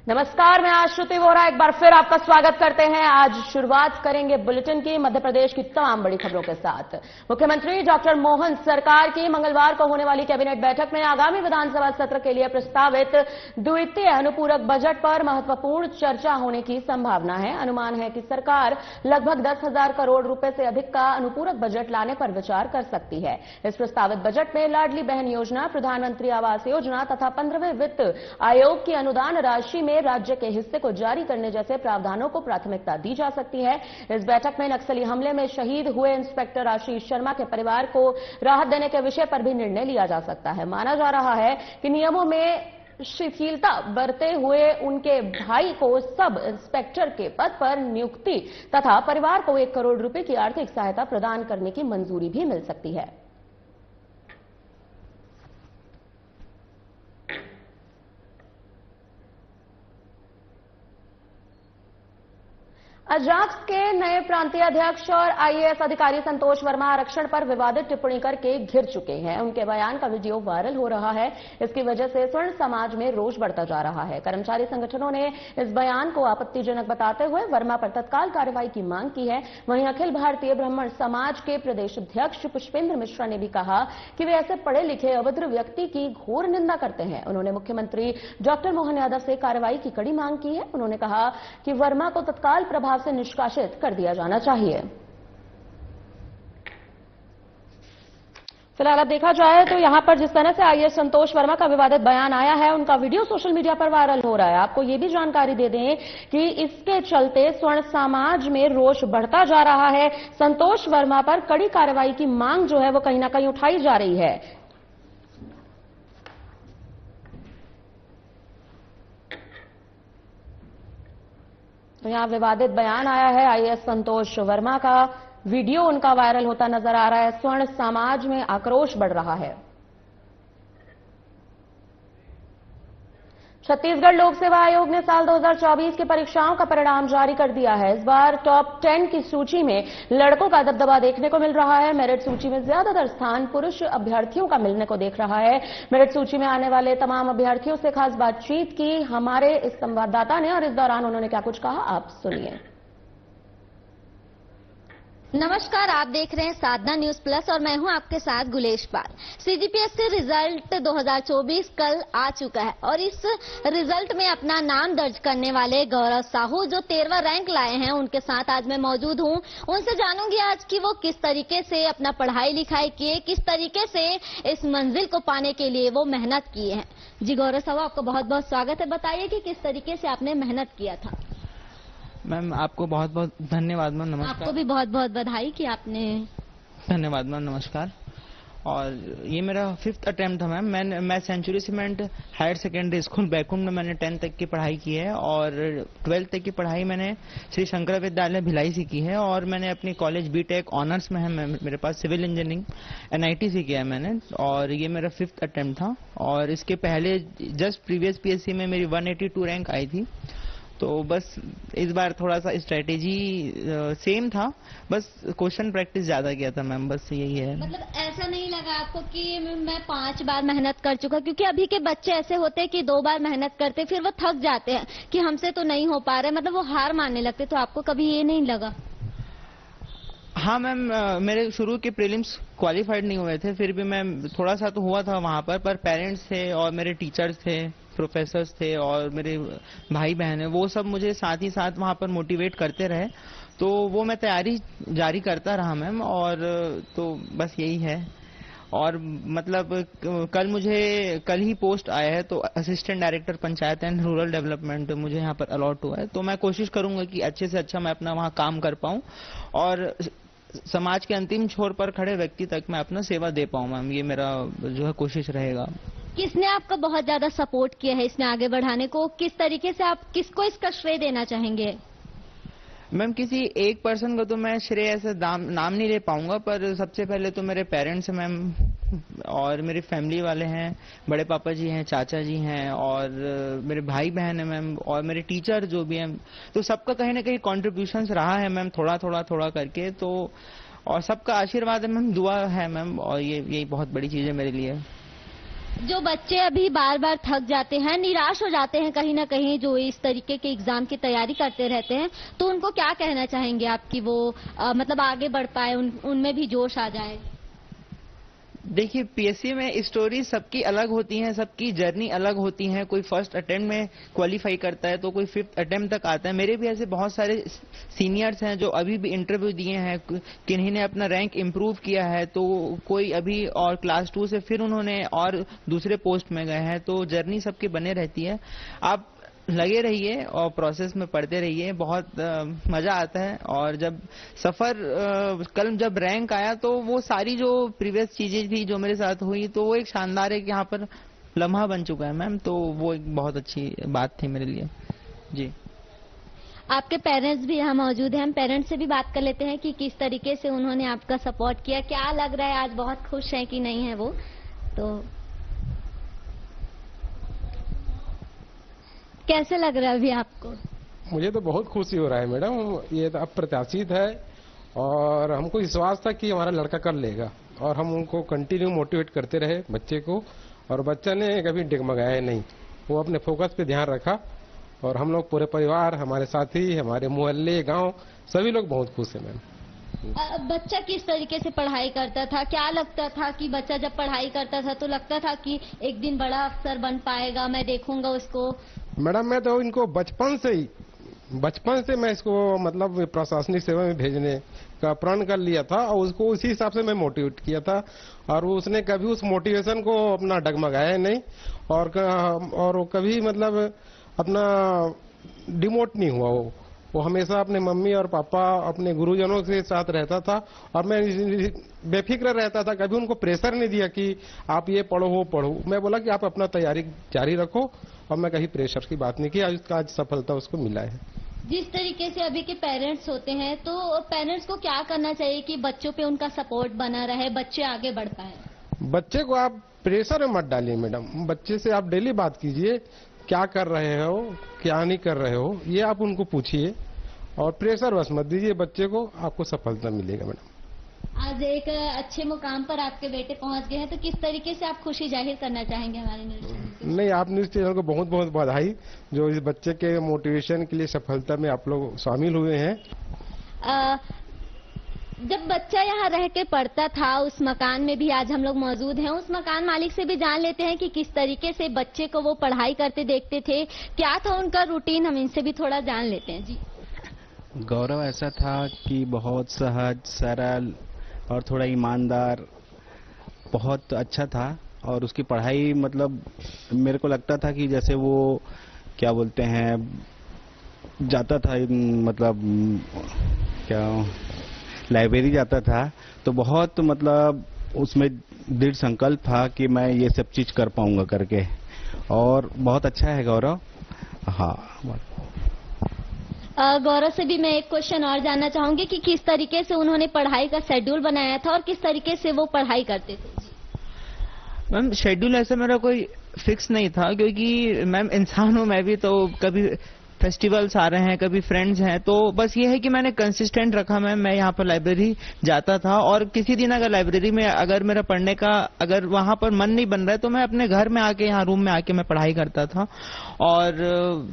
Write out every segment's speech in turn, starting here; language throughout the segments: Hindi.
नमस्कार, मैं आज श्रुति वोरा एक बार फिर आपका स्वागत करते हैं। आज शुरुआत करेंगे बुलेटिन की मध्य प्रदेश की तमाम बड़ी खबरों के साथ। मुख्यमंत्री डॉक्टर मोहन सरकार की मंगलवार को होने वाली कैबिनेट बैठक में आगामी विधानसभा सत्र के लिए प्रस्तावित द्वितीय अनुपूरक बजट पर महत्वपूर्ण चर्चा होने की संभावना है। अनुमान है कि सरकार लगभग 10,000 करोड़ रुपए से अधिक का अनुपूरक बजट लाने पर विचार कर सकती है। इस प्रस्तावित बजट में लाडली बहन योजना, प्रधानमंत्री आवास योजना तथा 15वें वित्त आयोग की अनुदान राशि में राज्य के हिस्से को जारी करने जैसे प्रावधानों को प्राथमिकता दी जा सकती है। इस बैठक में नक्सली हमले में शहीद हुए इंस्पेक्टर आशीष शर्मा के परिवार को राहत देने के विषय पर भी निर्णय लिया जा सकता है। माना जा रहा है कि नियमों में शिथिलता बरते हुए उनके भाई को सब इंस्पेक्टर के पद पर नियुक्ति तथा परिवार को 1 करोड़ रुपए की आर्थिक सहायता प्रदान करने की मंजूरी भी मिल सकती है। अजाक्स के नए प्रांतीय अध्यक्ष और आईएएस अधिकारी संतोष वर्मा आरक्षण पर विवादित टिप्पणी करके घिर चुके हैं। उनके बयान का वीडियो वायरल हो रहा है। इसकी वजह से स्वर्ण समाज में रोष बढ़ता जा रहा है। कर्मचारी संगठनों ने इस बयान को आपत्तिजनक बताते हुए वर्मा पर तत्काल कार्रवाई की मांग की है। वहीं अखिल भारतीय ब्राह्मण समाज के प्रदेश अध्यक्ष पुष्पेंद्र मिश्रा ने भी कहा कि वे ऐसे पढ़े लिखे अभद्र व्यक्ति की घोर निंदा करते हैं। उन्होंने मुख्यमंत्री डॉक्टर मोहन यादव से कार्रवाई की कड़ी मांग की है। उन्होंने कहा कि वर्मा को तत्काल प्रभाव से निष्कासित कर दिया जाना चाहिए। फिलहाल अब देखा जाए तो यहां पर जिस तरह से आईएएस संतोष वर्मा का विवादित बयान आया है, उनका वीडियो सोशल मीडिया पर वायरल हो रहा है। आपको यह भी जानकारी दे दें कि इसके चलते स्वर्ण समाज में रोष बढ़ता जा रहा है। संतोष वर्मा पर कड़ी कार्रवाई की मांग जो है वो कहीं ना कहीं उठाई जा रही है। तो यहां विवादित बयान आया है आईएएस संतोष वर्मा का, वीडियो उनका वायरल होता नजर आ रहा है। स्वर्ण समाज में आक्रोश बढ़ रहा है। छत्तीसगढ़ लोक सेवा आयोग ने साल 2024 की परीक्षाओं का परिणाम जारी कर दिया है। इस बार टॉप 10 की सूची में लड़कों का दबदबा देखने को मिल रहा है। मेरिट सूची में ज्यादातर स्थान पुरुष अभ्यर्थियों का मिलने को देख रहा है। मेरिट सूची में आने वाले तमाम अभ्यर्थियों से खास बातचीत की हमारे इस संवाददाता ने, और इस दौरान उन्होंने क्या कुछ कहा, आप सुनिए। नमस्कार, आप देख रहे हैं साधना न्यूज प्लस और मैं हूं आपके साथ गुलेश पाल। सीजीपीएससी रिजल्ट 2024 कल आ चुका है और इस रिजल्ट में अपना नाम दर्ज करने वाले गौरव साहू जो 13वां रैंक लाए हैं, उनके साथ आज मैं मौजूद हूं। उनसे जानूंगी आज कि वो किस तरीके से अपना पढ़ाई लिखाई किए, किस तरीके से इस मंजिल को पाने के लिए वो मेहनत किए हैं। जी गौरव साहू, आपका बहुत बहुत स्वागत है। बताइए कि किस तरीके से आपने मेहनत किया था। मैम आपको बहुत बहुत धन्यवाद मैम, नमस्कार। आपको भी बहुत बहुत बधाई कि आपने। धन्यवाद मैम, नमस्कार। और ये मेरा 5th अटेम्प्ट था मैम। मैं Century Cement higher secondary school Baikunth में मैंने 10th तक की पढ़ाई की है और 12th तक की पढ़ाई मैंने श्री शंकर विद्यालय भिलाई से की है और मैंने अपनी कॉलेज बीटेक ऑनर्स में है। मेरे पास सिविल इंजीनियरिंग एनआईटी से किया है मैंने और ये मेरा 5th अटेम्प्ट था। और इसके पहले जस्ट प्रीवियस पीएससी में मेरी 182 रैंक आई थी। तो बस इस बार थोड़ा सा स्ट्रेटेजी सेम था, बस क्वेश्चन प्रैक्टिस ज्यादा किया था मैम, बस यही है। मतलब ऐसा नहीं लगा आपको कि मैं 5 बार मेहनत कर चुका? क्योंकि अभी के बच्चे ऐसे होते हैं कि 2 बार मेहनत करते फिर वो थक जाते हैं कि हमसे तो नहीं हो पा रहे, मतलब वो हार मानने लगते। तो आपको कभी ये नहीं लगा? हाँ मैम, मेरे शुरू के प्रीलिम्स क्वालिफाइड नहीं हुए थे, फिर भी मैं थोड़ा सा तो हुआ था वहाँ पर पेरेंट्स थे और मेरे टीचर्स थे, प्रोफेसर्स थे और मेरे भाई बहन है, वो सब मुझे साथ ही साथ वहाँ पर मोटिवेट करते रहे। तो वो मैं तैयारी जारी करता रहा मैम। और तो बस यही है। और मतलब कल ही पोस्ट आया है, तो assistant director panchayat and rural development मुझे यहाँ पर अलॉट हुआ है। तो मैं कोशिश करूंगा कि अच्छे से अच्छा मैं अपना वहाँ काम कर पाऊँ और समाज के अंतिम छोर पर खड़े व्यक्ति तक मैं अपना सेवा दे पाऊँ मैम। ये मेरा जो है कोशिश रहेगा। किसने आपका बहुत ज्यादा सपोर्ट किया है इसमें आगे बढ़ाने को? किस तरीके से आप किसको इसका श्रेय देना चाहेंगे? मैम किसी एक पर्सन को तो मैं श्रेय ऐसे नाम नहीं ले पाऊंगा, पर सबसे पहले तो मेरे पेरेंट्स हैं मैम और मेरी फैमिली वाले हैं, बड़े पापा जी हैं, चाचा जी हैं और मेरे भाई बहन है मैम और मेरे टीचर जो भी हैं। तो सबका कहीं ना कहीं कॉन्ट्रीब्यूशन रहा है मैम, थोड़ा करके। तो और सबका आशीर्वाद है मैम, दुआ है मैम, और यही बहुत बड़ी चीज है मेरे लिए। जो बच्चे अभी बार बार थक जाते हैं, निराश हो जाते हैं कहीं ना कहीं, जो इस तरीके के एग्जाम की तैयारी करते रहते हैं, तो उनको क्या कहना चाहेंगे आप कि वो मतलब आगे बढ़ पाए, उनमें भी जोश आ जाए? देखिए, पीएससी में स्टोरी सबकी अलग होती हैं, सबकी जर्नी अलग होती है। कोई फर्स्ट अटेम्प्ट में क्वालिफाई करता है तो कोई 5th अटेम्प्ट तक आता है। मेरे भी ऐसे बहुत सारे सीनियर्स हैं जो अभी भी इंटरव्यू दिए हैं, किन्हीं ने अपना रैंक इम्प्रूव किया है, तो कोई अभी और क्लास 2 से फिर उन्होंने और दूसरे पोस्ट में गए हैं। तो जर्नी सबकी बने रहती है। आप लगे रहिए और प्रोसेस में पढ़ते रहिए, बहुत मजा आता है। और जब सफर कल जब रैंक आया तो वो सारी जो प्रीवियस चीजें थी जो मेरे साथ हुई, तो वो एक शानदार एक यहाँ पर लम्हा बन चुका है मैम। तो वो एक बहुत अच्छी बात थी मेरे लिए। जी, आपके पेरेंट्स भी यहाँ मौजूद हैं, हम पेरेंट्स से भी बात कर लेते हैं कि किस तरीके से उन्होंने आपका सपोर्ट किया। क्या लग रहा है, आज बहुत खुश हैं कि नहीं है वो? तो कैसे लग रहा है अभी आपको? मुझे तो बहुत खुशी हो रहा है मैडम। ये तो अप्रत्याशित है और हमको विश्वास था कि हमारा लड़का कर लेगा, और हम उनको कंटिन्यू मोटिवेट करते रहे बच्चे को, और बच्चा ने कभी डगमगाया नहीं। वो अपने फोकस पे ध्यान रखा, और हम लोग पूरे परिवार, हमारे साथी, हमारे मोहल्ले, गांव, सभी लोग बहुत खुश हैं मैम। बच्चा किस तरीके से पढ़ाई करता था? क्या लगता था कि बच्चा जब पढ़ाई करता था तो लगता था कि एक दिन बड़ा अफसर बन पाएगा, मैं देखूंगा उसको? मैडम, मैं तो इनको बचपन से मैं इसको मतलब प्रशासनिक सेवा में भेजने का प्रण कर लिया था, और उसको उसी हिसाब से मैं मोटिवेट किया था, और उसने कभी उस मोटिवेशन को अपना डगमगाया नहीं, और वो कभी मतलब अपना डिमोट नहीं हुआ। वो हमेशा अपने मम्मी और पापा, अपने गुरुजनों के साथ रहता था, और मैं बेफिक्र रहता था। कभी उनको प्रेशर नहीं दिया कि आप ये पढ़ो वो पढ़ो। मैं बोला कि आप अपना तैयारी जारी रखो, और मैं कहीं प्रेशर की बात नहीं की। आज सफलता उसको मिला है। जिस तरीके से अभी के पेरेंट्स होते हैं, तो पेरेंट्स को क्या करना चाहिए कि बच्चों पे उनका सपोर्ट बना रहे, बच्चे आगे बढ़ पाए? बच्चे को आप प्रेशर में मत डालिए मैडम। बच्चे से आप डेली बात कीजिए, क्या कर रहे हो, क्या नहीं कर रहे हो, ये आप उनको पूछिए, और प्रेशर बस मत दीजिए बच्चे को, आपको सफलता मिलेगा मैडम। आज एक अच्छे मुकाम पर आपके बेटे पहुंच गए हैं, तो किस तरीके से आप खुशी जाहिर करना चाहेंगे हमारे न्यूज चैनल? नहीं, आप न्यूज चैनल को बहुत बहुत बधाई, जो इस बच्चे के मोटिवेशन के लिए सफलता में आप लोग शामिल हुए हैं। जब बच्चा यहाँ रह के पढ़ता था, उस मकान में भी आज हम लोग मौजूद हैं, उस मकान मालिक से भी जान लेते हैं कि किस तरीके से बच्चे को वो पढ़ाई करते देखते थे, क्या था उनका रूटीन, हम इनसे भी थोड़ा जान लेते हैं। जी, गौरव ऐसा था कि बहुत सहज, सरल और थोड़ा ईमानदार, बहुत अच्छा था। और उसकी पढ़ाई मतलब मेरे को लगता था कि जैसे वो क्या बोलते हैं, जाता था मतलब क्या लाइब्रेरी जाता था, तो बहुत मतलब उसमें दृढ़ संकल्प था कि मैं ये सब चीज कर पाऊंगा करके। और बहुत अच्छा है गौरव। हाँ, गौरव से भी मैं एक क्वेश्चन और जानना चाहूंगी कि किस तरीके से उन्होंने पढ़ाई का शेड्यूल बनाया था और किस तरीके से वो पढ़ाई करते थे? मैम, शेड्यूल ऐसा मेरा कोई फिक्स नहीं था, क्योंकि मैम इंसान हूँ मैं भी, तो कभी फेस्टिवल्स आ रहे हैं, कभी फ्रेंड्स हैं, तो बस ये है कि मैंने कंसिस्टेंट रखा। मैं यहाँ पर लाइब्रेरी जाता था, और किसी दिन अगर लाइब्रेरी में अगर मेरा पढ़ने का अगर वहां पर मन नहीं बन रहा है, तो मैं अपने घर में आके, यहाँ रूम में आके मैं पढ़ाई करता था। और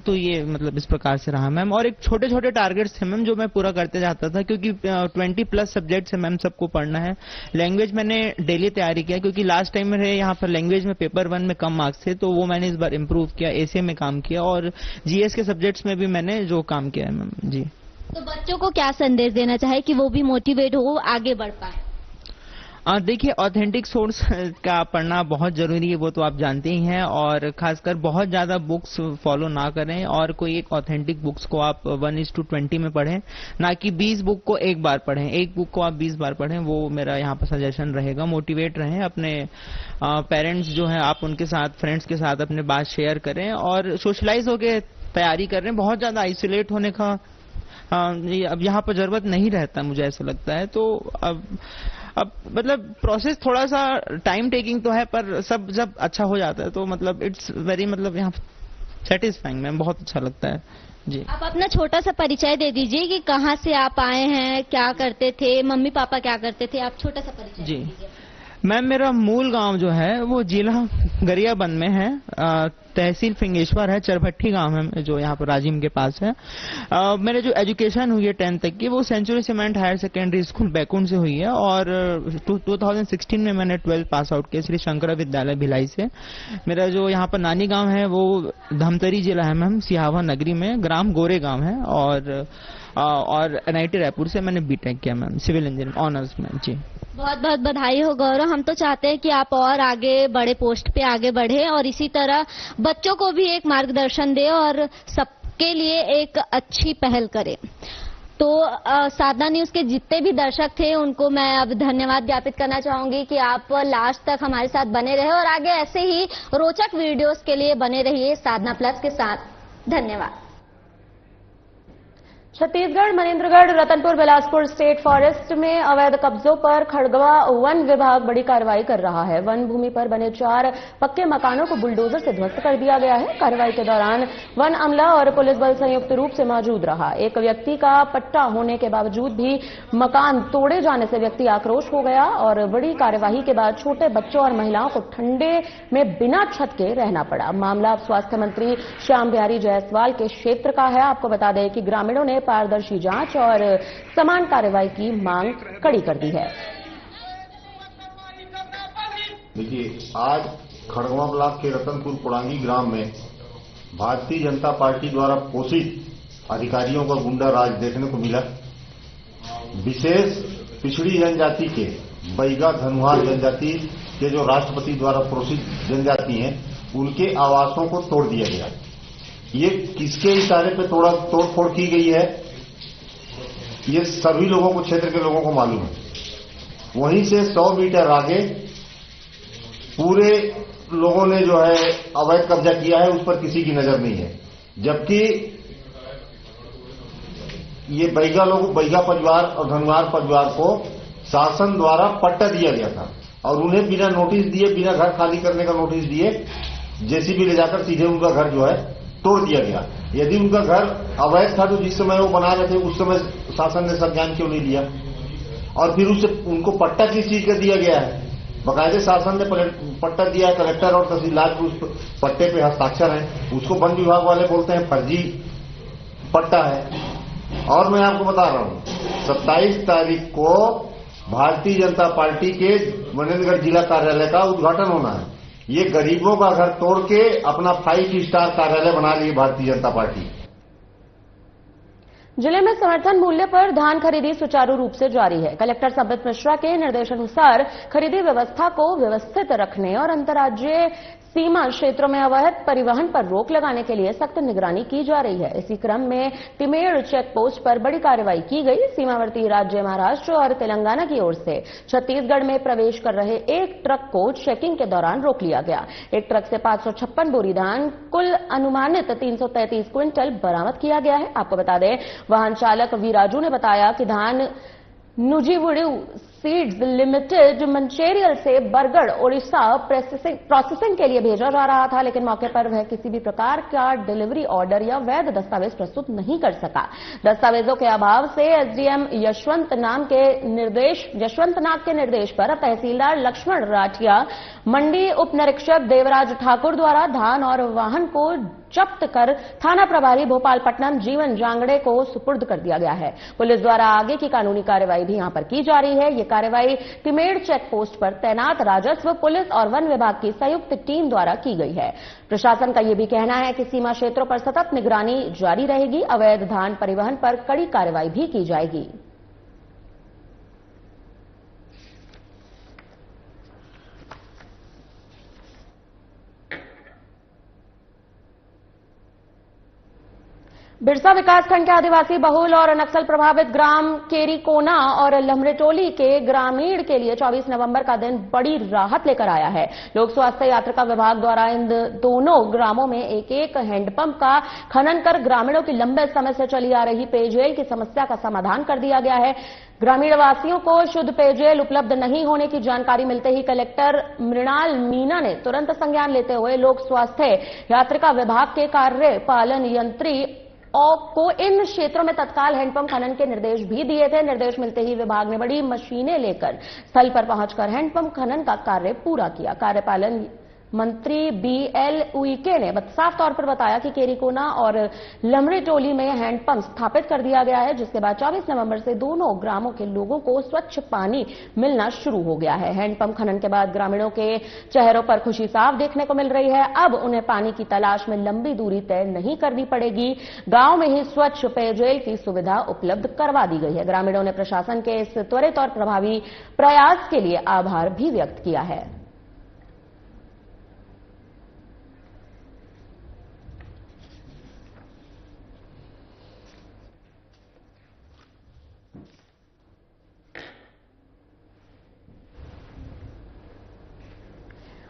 तो ये मतलब इस प्रकार से रहा मैम। और एक छोटे छोटे टारगेट्स थे मैम जो मैं पूरा करते जाता था, क्योंकि 20+ सब्जेक्ट्स है मैम, सबको पढ़ना है। लैंग्वेज मैंने डेली तैयारी किया, क्योंकि लास्ट टाइम मेरे यहाँ पर लैंग्वेज में पेपर 1 में कम मार्क्स थे, तो वो मैंने इस बार इम्प्रूव किया, एसीए में काम किया, और जीएस के सब्जेक्ट्स में भी मैंने जो काम किया है मैम। जी, तो बच्चों को क्या संदेश देना चाहे कि वो भी मोटिवेट हो, आगे बढ़ पाए? देखिए, ऑथेंटिक सोर्स का पढ़ना बहुत जरूरी है, वो तो आप जानते ही हैं। और खासकर बहुत ज्यादा बुक्स फॉलो ना करें, और कोई एक ऑथेंटिक बुक्स को आप 1:20 में पढ़ें, ना कि 20 बुक को एक बार पढ़ें। एक बुक को आप 20 बार पढ़ें, वो मेरा यहाँ पर सजेशन रहेगा। मोटिवेट रहें, अपने पेरेंट्स जो है आप उनके साथ, फ्रेंड्स के साथ अपने बात शेयर करें, और सोशलाइज होके तैयारी कर रहे हैं। बहुत ज्यादा आइसोलेट होने का अब यहाँ पर जरूरत नहीं रहता, मुझे ऐसा लगता है। तो अब मतलब प्रोसेस थोड़ा सा टाइम टेकिंग तो है, पर सब जब अच्छा हो जाता है तो मतलब इट्स वेरी मतलब यहाँ सेटिस्फाइंग मैम, बहुत अच्छा लगता है। जी, आप अपना छोटा सा परिचय दे दीजिए कि कहाँ से आप आए हैं, क्या करते थे, मम्मी पापा क्या करते थे, आप छोटा सा परिचय जी। दीजिए। मैम मेरा मूल गांव जो है वो जिला गरियाबंद में है, तहसील फिंगेश्वर है, चरभट्टी गांव है जो यहाँ पर राजिम के पास है। मेरे जो एजुकेशन हुई है 10th तक की वो Century Cement higher secondary school Baikunth से हुई है और 2016 में मैंने 12th पास आउट किया श्री शंकरा विद्यालय भिलाई से। मेरा जो यहाँ पर नानी गांव है वो धमतरी जिला है मैम, सिहावा नगरी में, ग्राम गोरे गांव है और NIT रायपुर से मैंने बीटेक किया मैम, सिविल इंजीनियरिंग ऑनर्स में जी। बहुत बहुत बधाई हो गौरव। हम तो चाहते हैं कि आप और आगे बड़े पोस्ट पे आगे बढ़े और इसी तरह बच्चों को भी एक मार्गदर्शन दे और सबके लिए एक अच्छी पहल करे। तो साधना न्यूज के जितने भी दर्शक थे उनको मैं अब धन्यवाद ज्ञापित करना चाहूंगी कि आप लास्ट तक हमारे साथ बने रहे और आगे ऐसे ही रोचक वीडियोस के लिए बने रहिए साधना प्लस के साथ। धन्यवाद। छत्तीसगढ़ मनेन्द्रगढ़ रतनपुर बिलासपुर स्टेट फॉरेस्ट में अवैध कब्जों पर खड़गवा वन विभाग बड़ी कार्रवाई कर रहा है। वन भूमि पर बने 4 पक्के मकानों को बुलडोजर से ध्वस्त कर दिया गया है। कार्रवाई के दौरान वन अमला और पुलिस बल संयुक्त रूप से मौजूद रहा। एक व्यक्ति का पट्टा होने के बावजूद भी मकान तोड़े जाने से व्यक्ति आक्रोश हो गया और बड़ी कार्यवाही के बाद छोटे बच्चों और महिलाओं को ठंडे में बिना छत के रहना पड़ा। मामला स्वास्थ्य मंत्री श्याम बिहारी जायसवाल के क्षेत्र का है। आपको बता दें कि ग्रामीणों ने पारदर्शी जांच और समान कार्रवाई की मांग कड़ी कर दी है। देखिए, आज खड़गवा ब्लॉक के रतनपुर पुड़ांगी ग्राम में भारतीय जनता पार्टी द्वारा पोषित अधिकारियों का गुंडा राज देखने को मिला। विशेष पिछड़ी जनजाति के बैगा धनुहार जनजाति के जो राष्ट्रपति द्वारा पोषित जनजाति हैं उनके आवासों को तोड़ दिया गया। ये किसके इशारे पे तोड़फोड़ की गई है ये सभी लोगों को, क्षेत्र के लोगों को मालूम है। वहीं से 100 मीटर आगे पूरे लोगों ने जो है अवैध कब्जा किया है, उस पर किसी की नजर नहीं है। जबकि ये बैगा परिवार और धनुवार परिवार को शासन द्वारा पट्टा दिया गया था और उन्हें बिना नोटिस दिए, बिना घर खाली करने का नोटिस दिए जेसीबी ले जाकर सीधे उनका घर जो है तोड़ दिया गया। यदि उनका घर अवैध था तो जिस समय वो बना रहे थे उस समय शासन ने संज्ञान क्यों नहीं लिया? और फिर उससे उनको पट्टा किस चीज का दिया गया है? बाकायदे शासन ने पट्टा दिया है, कलेक्टर और तहसीलदार को उस पट्टे पे हस्ताक्षर है। उसको वन विभाग वाले बोलते हैं फर्जी पट्टा है। और मैं आपको बता रहा हूं 27 तारीख को भारतीय जनता पार्टी के मनेन्द्रगढ़ जिला कार्यालय का उद्घाटन होना है। ये गरीबों का घर तोड़ के अपना 5 स्टार कार्यालय बना रही है भारतीय जनता पार्टी। जिले में समर्थन मूल्य पर धान खरीदी सुचारू रूप से जारी है। कलेक्टर संबित मिश्रा के निर्देशानुसार खरीदी व्यवस्था को व्यवस्थित रखने और अंतर्राज्यीय सीमा क्षेत्रों में अवैध परिवहन पर रोक लगाने के लिए सख्त निगरानी की जा रही है। इसी क्रम में टिमेड़ चेक पोस्ट पर बड़ी कार्रवाई की गई। सीमावर्ती राज्य महाराष्ट्र और तेलंगाना की ओर से छत्तीसगढ़ में प्रवेश कर रहे एक ट्रक को चेकिंग के दौरान रोक लिया गया। एक ट्रक से 556 बोरी धान, कुल अनुमानित 333 क्विंटल बरामद किया गया है। आपको बता दें, वाहन चालक वीराजू ने बताया कि धान नुजीवुडू सीड्स लिमिटेड मंचेरियल से बरगढ़ ओडिशा प्रोसेसिंग के लिए भेजा जा रहा था, लेकिन मौके पर वह किसी भी प्रकार का डिलीवरी ऑर्डर या वैध दस्तावेज प्रस्तुत नहीं कर सका। दस्तावेजों के अभाव से एसडीएम यशवंत नाग के निर्देश पर तहसीलदार लक्ष्मण राठिया, मंडी उप निरीक्षक देवराज ठाकुर द्वारा धान और वाहन को जब्त कर थाना प्रभारी भोपालपट्टनम जीवन जांगड़े को सुपुर्द कर दिया गया है। पुलिस द्वारा आगे की कानूनी कार्रवाई भी यहां पर की जा रही है। ये कार्रवाई टिमेड़ चेक पोस्ट पर तैनात राजस्व, पुलिस और वन विभाग की संयुक्त टीम द्वारा की गई है। प्रशासन का यह भी कहना है कि सीमा क्षेत्रों पर सतत निगरानी जारी रहेगी। अवैध धान परिवहन पर कड़ी कार्रवाई भी की जाएगी। बिरसा विकासखंड के आदिवासी बहुल और नक्सल प्रभावित ग्राम केरीकोना और लमरेटोली के ग्रामीण के लिए 24 नवंबर का दिन बड़ी राहत लेकर आया है। लोक स्वास्थ्य यात्रिका विभाग द्वारा इन दोनों ग्रामों में एक हैंडपंप का खनन कर ग्रामीणों की लंबे समय से चली आ रही पेयजल की समस्या का समाधान कर दिया गया है। ग्रामीण वासियों को शुद्ध पेयजल उपलब्ध नहीं होने की जानकारी मिलते ही कलेक्टर मृणाल मीना ने तुरंत संज्ञान लेते हुए लोक स्वास्थ्य यात्रिका विभाग के कार्यपालन यंत्री को इन क्षेत्रों में तत्काल हैंडपंप खनन के निर्देश भी दिए थे। निर्देश मिलते ही विभाग ने बड़ी मशीनें लेकर स्थल पर पहुंचकर हैंडपंप खनन का कार्य पूरा किया। कार्यपालन मंत्री बीएल उइके ने साफ तौर पर बताया कि केरीकोना और लमड़ी टोली में हैंडपंप स्थापित कर दिया गया है, जिसके बाद 24 नवंबर से दोनों ग्रामों के लोगों को स्वच्छ पानी मिलना शुरू हो गया है। हैंडपंप खनन के बाद ग्रामीणों के चेहरों पर खुशी साफ देखने को मिल रही है। अब उन्हें पानी की तलाश में लंबी दूरी तय नहीं करनी पड़ेगी। गांव में ही स्वच्छ पेयजल की सुविधा उपलब्ध करवा दी गई है। ग्रामीणों ने प्रशासन के इस त्वरित और प्रभावी प्रयास के लिए आभार भी व्यक्त किया है।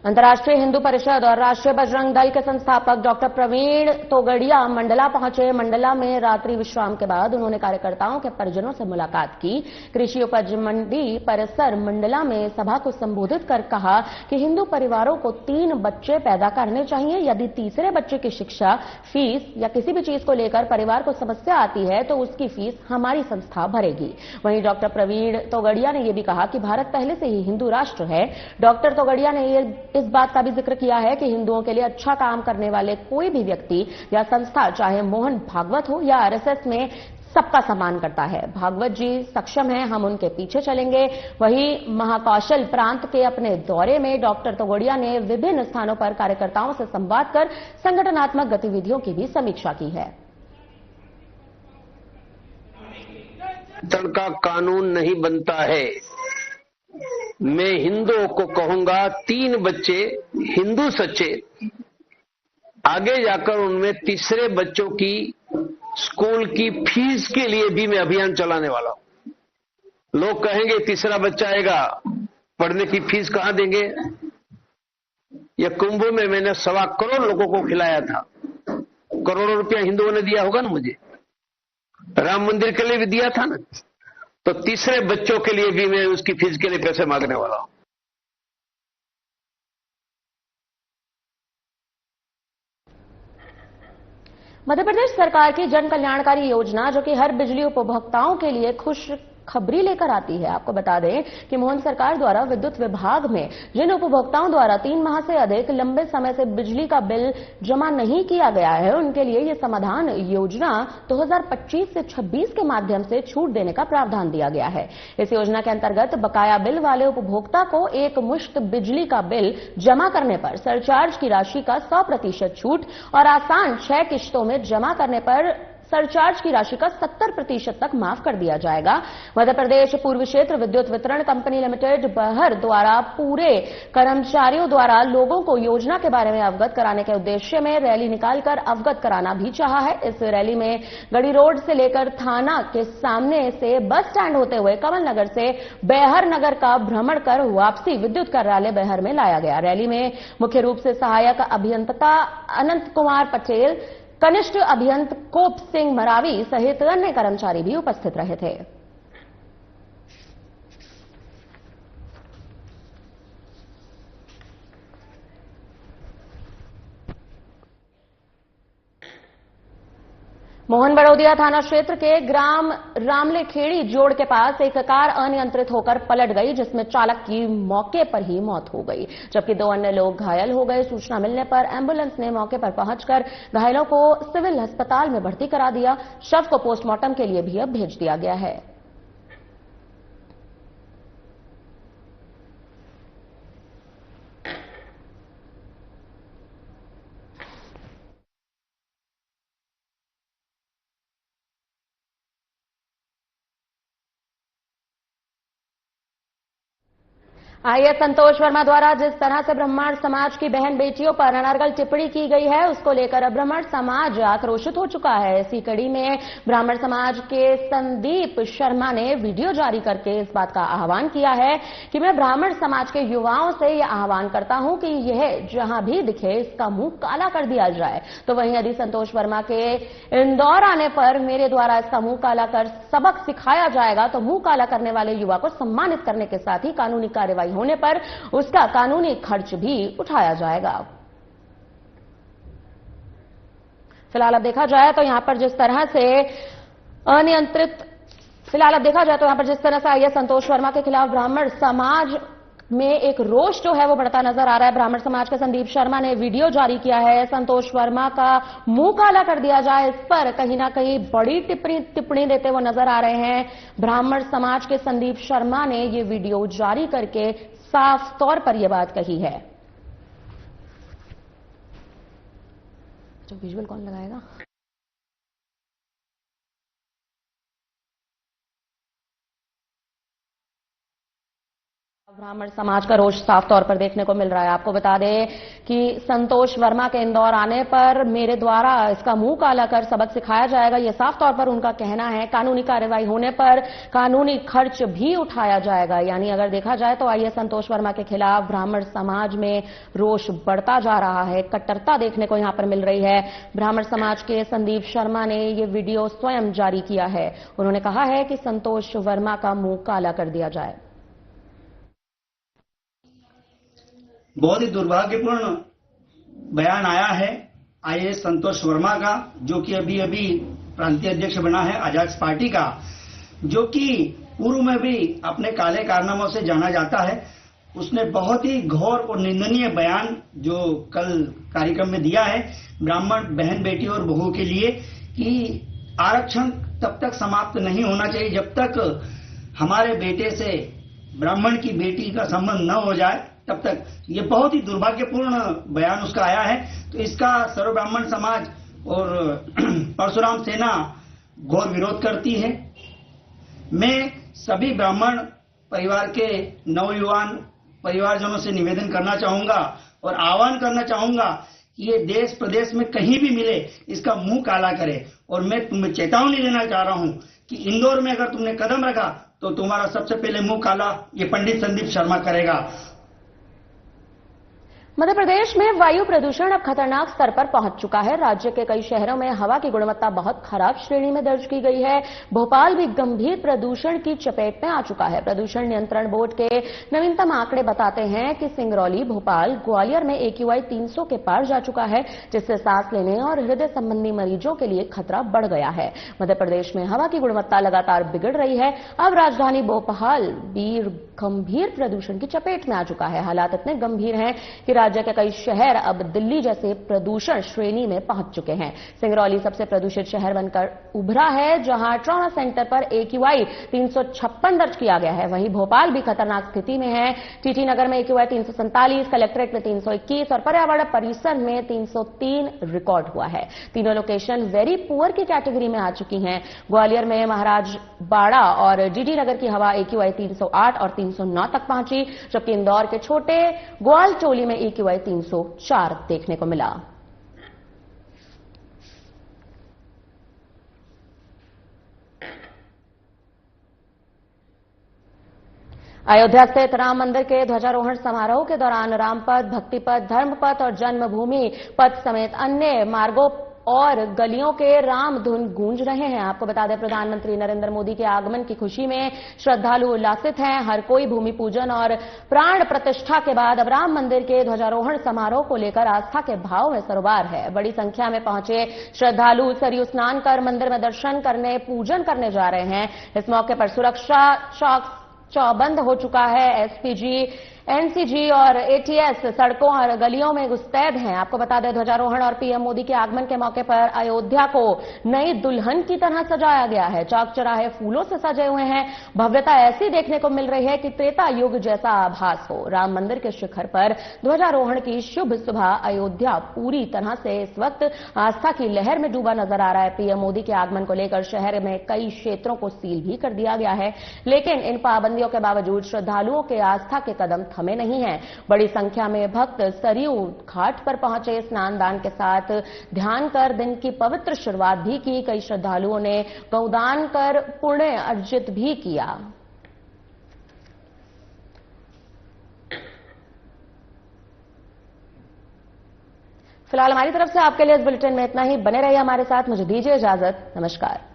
अंतर्राष्ट्रीय हिंदू परिषद और राष्ट्रीय बजरंग दल के संस्थापक डॉक्टर प्रवीण तोगड़िया मंडला पहुंचे। मंडला में रात्रि विश्राम के बाद उन्होंने कार्यकर्ताओं के परिजनों से मुलाकात की। कृषि उपज मंडी परिसर मंडला में सभा को संबोधित कर कहा कि हिंदू परिवारों को 3 बच्चे पैदा करने चाहिए। यदि तीसरे बच्चे की शिक्षा, फीस या किसी भी चीज को लेकर परिवार को समस्या आती है तो उसकी फीस हमारी संस्था भरेगी। वहीं डॉक्टर प्रवीण तोगड़िया ने यह भी कहा कि भारत पहले से ही हिंदू राष्ट्र है। डॉक्टर तोगड़िया ने इस बात का भी जिक्र किया है कि हिंदुओं के लिए अच्छा काम करने वाले कोई भी व्यक्ति या संस्था, चाहे मोहन भागवत हो या आरएसएस में, सबका सम्मान करता है। भागवत जी सक्षम हैं, हम उनके पीछे चलेंगे। वहीं महाकौशल प्रांत के अपने दौरे में डॉक्टर तोगड़िया ने विभिन्न स्थानों पर कार्यकर्ताओं से संवाद कर संगठनात्मक गतिविधियों की भी समीक्षा की है। का कानून नहीं बनता है। मैं हिंदुओं को कहूंगा 3 बच्चे हिंदू सच्चे, आगे जाकर उनमें तीसरे बच्चों की स्कूल की फीस के लिए भी मैं अभियान चलाने वाला हूं। लोग कहेंगे तीसरा बच्चा आएगा, पढ़ने की फीस कहां देंगे? यह कुंभ में मैंने 1.25 करोड़ लोगों को खिलाया था। करोड़ों रुपया हिंदुओं ने दिया होगा ना मुझे, राम मंदिर के लिए भी दिया था ना, तो तीसरे बच्चों के लिए भी मैं उसकी फीस के लिए पैसे मांगने वाला हूं। मध्य प्रदेश सरकार की जन कल्याणकारी योजना, जो कि हर बिजली उपभोक्ताओं के लिए खुश खबरी लेकर आती है। आपको बता दें कि मोहन सरकार द्वारा विद्युत विभाग में जिन उपभोक्ताओं द्वारा 3 माह से अधिक लंबे समय से बिजली का बिल जमा नहीं किया गया है, उनके लिए यह समाधान योजना 2025 से 26 के माध्यम से छूट देने का प्रावधान दिया गया है। इस योजना के अंतर्गत बकाया बिल वाले उपभोक्ता को एक मुश्त बिजली का बिल जमा करने पर सरचार्ज की राशि का 100% छूट और आसान 6 किश्तों में जमा करने पर सरचार्ज की राशि का 70% तक माफ कर दिया जाएगा। मध्य प्रदेश पूर्व क्षेत्र विद्युत वितरण कंपनी लिमिटेड बहर द्वारा पूरे कर्मचारियों द्वारा लोगों को योजना के बारे में अवगत कराने के उद्देश्य में रैली निकालकर अवगत कराना भी चाहा है। इस रैली में गढ़ी रोड से लेकर थाना के सामने से बस स्टैंड होते हुए कमल नगर से बेहर नगर का भ्रमण कर वापसी विद्युत कार्यालय बेहर में लाया गया। रैली में मुख्य रूप से सहायक अभियंता अनंत कुमार पटेल, कनिष्ठ अभियंत कोप सिंह मरावी सहित अन्य कर्मचारी भी उपस्थित रहे थे। मोहन बड़ौदिया थाना क्षेत्र के ग्राम रामलेखेड़ी जोड़ के पास एक कार अनियंत्रित होकर पलट गई, जिसमें चालक की मौके पर ही मौत हो गई, जबकि 2 अन्य लोग घायल हो गए। सूचना मिलने पर एम्बुलेंस ने मौके पर पहुंचकर घायलों को सिविल अस्पताल में भर्ती करा दिया। शव को पोस्टमार्टम के लिए भी अब भेज दिया गया है। आईएएस संतोष वर्मा द्वारा जिस तरह से ब्राह्मण समाज की बहन बेटियों पर अनर्गल टिप्पणी की गई है, उसको लेकर अब ब्राह्मण समाज आक्रोशित हो चुका है। इसी कड़ी में ब्राह्मण समाज के संदीप शर्मा ने वीडियो जारी करके इस बात का आह्वान किया है कि मैं ब्राह्मण समाज के युवाओं से यह आह्वान करता हूं कि यह जहां भी दिखे इसका मुंह काला कर दिया जाए। तो वहीं यदि संतोष वर्मा के इंदौर आने पर मेरे द्वारा इसका मुंह काला कर सबक सिखाया जाएगा तो मुंह काला करने वाले युवा को सम्मानित करने के साथ ही कानूनी कार्रवाई होने पर उसका कानूनी खर्च भी उठाया जाएगा। फिलहाल अब देखा जाए तो यहां पर जिस तरह से आईएएस संतोष वर्मा के खिलाफ ब्राह्मण समाज में एक रोष जो है वो बढ़ता नजर आ रहा है। ब्राह्मण समाज के संदीप शर्मा ने वीडियो जारी किया है। संतोष वर्मा का मुंह काला कर दिया जाए, इस पर कहीं ना कहीं बड़ी टिप्पणी देते हुए नजर आ रहे हैं। ब्राह्मण समाज के संदीप शर्मा ने ये वीडियो जारी करके साफ तौर पर यह बात कही है। जो विजुअल कौन लगाएगा? ब्राह्मण समाज का रोष साफ तौर पर देखने को मिल रहा है। आपको बता दें कि संतोष वर्मा के इंदौर आने पर मेरे द्वारा इसका मुंह काला कर सबक सिखाया जाएगा, यह साफ तौर पर उनका कहना है। कानूनी कार्रवाई होने पर कानूनी खर्च भी उठाया जाएगा। यानी अगर देखा जाए तो आईएएस संतोष वर्मा के खिलाफ ब्राह्मण समाज में रोष बढ़ता जा रहा है, कट्टरता देखने को यहां पर मिल रही है। ब्राह्मण समाज के संदीप शर्मा ने यह वीडियो स्वयं जारी किया है। उन्होंने कहा है कि संतोष वर्मा का मुंह काला कर दिया जाए। बहुत ही दुर्भाग्यपूर्ण बयान आया है आईएएस संतोष वर्मा का, जो कि अभी अभी प्रांतीय अध्यक्ष बना है आजाद पार्टी का, जो कि पूर्व में भी अपने काले कारनामों से जाना जाता है। उसने बहुत ही घोर और निंदनीय बयान जो कल कार्यक्रम में दिया है ब्राह्मण बहन बेटी और बहू के लिए, कि आरक्षण तब तक समाप्त नहीं होना चाहिए जब तक हमारे बेटे से ब्राह्मण की बेटी का संबंध न हो जाए तब तक। ये बहुत ही दुर्भाग्यपूर्ण बयान उसका आया है। तो इसका सर्व ब्राह्मण समाज और परशुराम सेना घोर विरोध करती है। मैं सभी ब्राह्मण परिवार के नवयुवान परिवारजनों से निवेदन करना चाहूंगा और आह्वान करना चाहूंगा कि ये देश प्रदेश में कहीं भी मिले इसका मुंह काला करे। और मैं तुम्हें चेतावनी देना चाह रहा हूं कि इंदौर में अगर तुमने कदम रखा तो तुम्हारा सबसे पहले मुंह काला ये पंडित संदीप शर्मा करेगा। मध्य प्रदेश में वायु प्रदूषण अब खतरनाक स्तर पर पहुंच चुका है। राज्य के कई शहरों में हवा की गुणवत्ता बहुत खराब श्रेणी में दर्ज की गई है। भोपाल भी गंभीर प्रदूषण की चपेट में आ चुका है। प्रदूषण नियंत्रण बोर्ड के नवीनतम आंकड़े बताते हैं कि सिंगरौली, भोपाल, ग्वालियर में AQI 300 के पार जा चुका है, जिससे सांस लेने और हृदय संबंधी मरीजों के लिए खतरा बढ़ गया है। मध्य प्रदेश में हवा की गुणवत्ता लगातार बिगड़ रही है। अब राजधानी भोपाल भी गंभीर प्रदूषण की चपेट में आ चुका है। हालात इतने गंभीर हैं कि राज्य के कई शहर अब दिल्ली जैसे प्रदूषण श्रेणी में पहुंच चुके हैं। सिंगरौली सबसे प्रदूषित शहर बनकर उभरा है, जहां ट्रॉमा सेंटर पर AQI 356 दर्ज किया गया है। वहीं भोपाल भी खतरनाक स्थिति में है। टीटी नगर में AQI 347, कलेक्ट्रेट में 321 और पर्यावरण परिसर में 303 रिकॉर्ड हुआ है। तीनों लोकेशन वेरी पुअर की कैटेगरी में आ चुकी हैं। ग्वालियर में महाराज बाड़ा और DD नगर की हवा AQI 308 और 309 तक पहुंची, जबकि इंदौर के छोटे ग्वालटोली में AQI 304 देखने को मिला। अयोध्या स्थित राम मंदिर के ध्वजारोहण समारोह के दौरान रामपथ, भक्तिपथ, धर्मपथ और जन्मभूमि पथ समेत अन्य मार्गों और गलियों के राम धुन गूंज रहे हैं। आपको बता दें, प्रधानमंत्री नरेंद्र मोदी के आगमन की खुशी में श्रद्धालु उल्लासित हैं। हर कोई भूमि पूजन और प्राण प्रतिष्ठा के बाद अब राम मंदिर के ध्वजारोहण समारोह को लेकर आस्था के भाव में सरोबार है। बड़ी संख्या में पहुंचे श्रद्धालु सरयू स्नान कर मंदिर में दर्शन करने, पूजन करने जा रहे हैं। इस मौके पर सुरक्षा चौबंद हो चुका है। SPG, NCG और ATS सड़कों और गलियों में मुस्तैद हैं। आपको बता दें, ध्वजारोहण और PM मोदी के आगमन के मौके पर अयोध्या को नई दुल्हन की तरह सजाया गया है। चौक चौराहे फूलों से सजे हुए हैं। भव्यता ऐसी देखने को मिल रही है कि त्रेता युग जैसा आभास हो। राम मंदिर के शिखर पर ध्वजारोहण की शुभ सुबह अयोध्या पूरी तरह से इस वक्त आस्था की लहर में डूबा नजर आ रहा है। PM मोदी के आगमन को लेकर शहर में कई क्षेत्रों को सील भी कर दिया गया है, लेकिन इन पाबंदियों के बावजूद श्रद्धालुओं के आस्था के कदम थमे नहीं हैं। बड़ी संख्या में भक्त सरयू घाट पर पहुंचे, स्नान दान के साथ ध्यान कर दिन की पवित्र शुरुआत भी की। कई श्रद्धालुओं ने गौदान कर पुण्य अर्जित भी किया। फिलहाल हमारी तरफ से आपके लिए इस बुलेटिन में इतना ही। बने रहिए हमारे साथ। मुझे दीजिए इजाजत। नमस्कार।